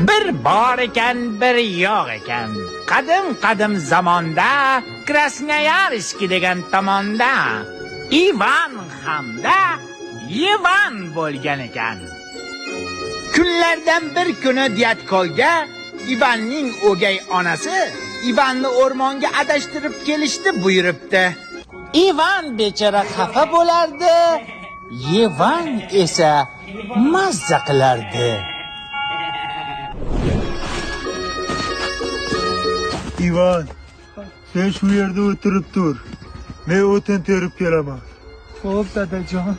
Bir bor ekan, bir yo'q ekan. Qadim zamonda Krasnoyarsk degan tomonda Ivan hamda Ivan bo'lgan ekan. Kunlardan bir kuni Dyatkolga Ivanning o'gay onasi Ivanni o'rmonga adashtirib kelishni buyuribdi. Ivan bechora xafa bo'lardi, Ivan esa mazza qilardi. Ivan, sen shu yerda o'tirib tur. Men o'tin terib kelaman. Xo'p, dadajon.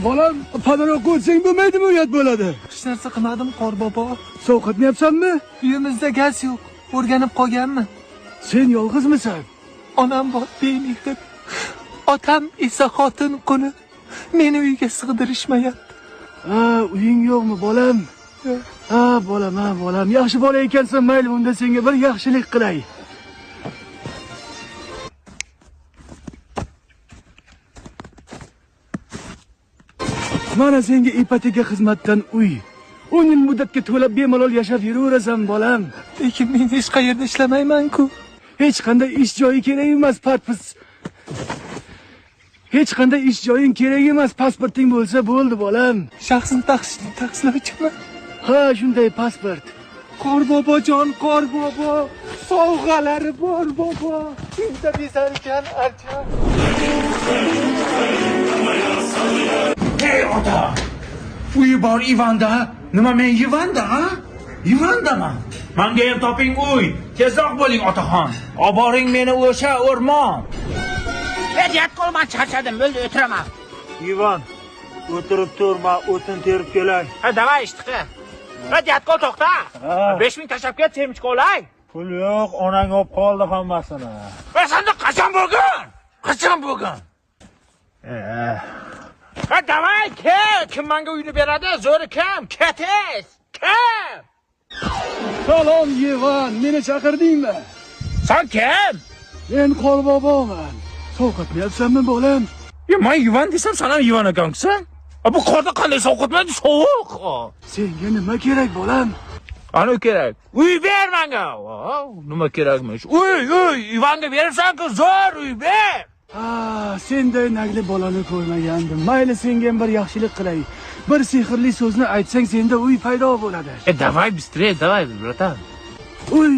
Bolam, padaroq ko'rsang bo'lmaydimi, uyat bo'ladi. Hech narsa qilmadim, qor bobo. Sovqatmayapsanmi? Uyimizda gaz yo'q. O'rganib qolganman. Sen yolg'izmisan? Onam bor bemehr. Otam esa xotin quni. Meni uyga sig'dirishmayapti. Ha, uying yo'qmi, bolam? Ha, bolam. Yaxshi bola ekansan, mayli, unda senga bir yaxshilik qilay. Mana senga ipoteka xizmatdan uy. 10 yil muddatga to'lab bemalol yashab yuraverasan, bolam. Lekin men hech qayerda ishlamayman-ku. Hech qanday ish joyi kerak emas, Hech qanday ish joying kerak emas, pasporting bo'lsa bo'ldi, bolam. Shaxsni taqiqlovchiman. Ha, shunday pasport. Qor bobojon, qor bobo. Sovg'alari bor bobo. Shunda bezarkan archa. Hey ota! Uyi bor Ivanda. Nima men Ivanda, ha? Ivandaman. Menga ham toping uy. Tezroq bo'ling otaxon. Oboring meni o'sha o'rmon. Dyatqol, men charchadim, bo'ldi, o'tiraman. Ivan, o'tirib turma, o'tin terib kelay. Ha, davay ishtiqi. Dyatqol, to'xta. 5000 tashlab ket, semichka olay. Pul yo'q, onang olib qoldi hammasini. Senda qachon bo'lgan? Ha, davay, ket. Kim menga uyni beradi? Zo'ri kim? Ketish. Kim? Salom, Ivan, meni chaqirdingmi? Sen kim? Men qor boboman. Sovqatmayapsanmi, bolam? Men Ivan desam, sen ham Ivan ekansan? Bu qorda qanday sovqatmaydi? Sovuq. Senga nima kerak, bolam? Ana kerak. Uy ber menga. Nima kerakmish? Uy, Ivanga beribsan-ku, zo'r uy ber. Ha, senday nagli bolani ko'rmagandim. Mayli, senga bir yaxshilik qilay. Bir sehrli so'zni aytsang, senda uy paydo bo'ladi. Давай быстрее, давай, bratан. Uy.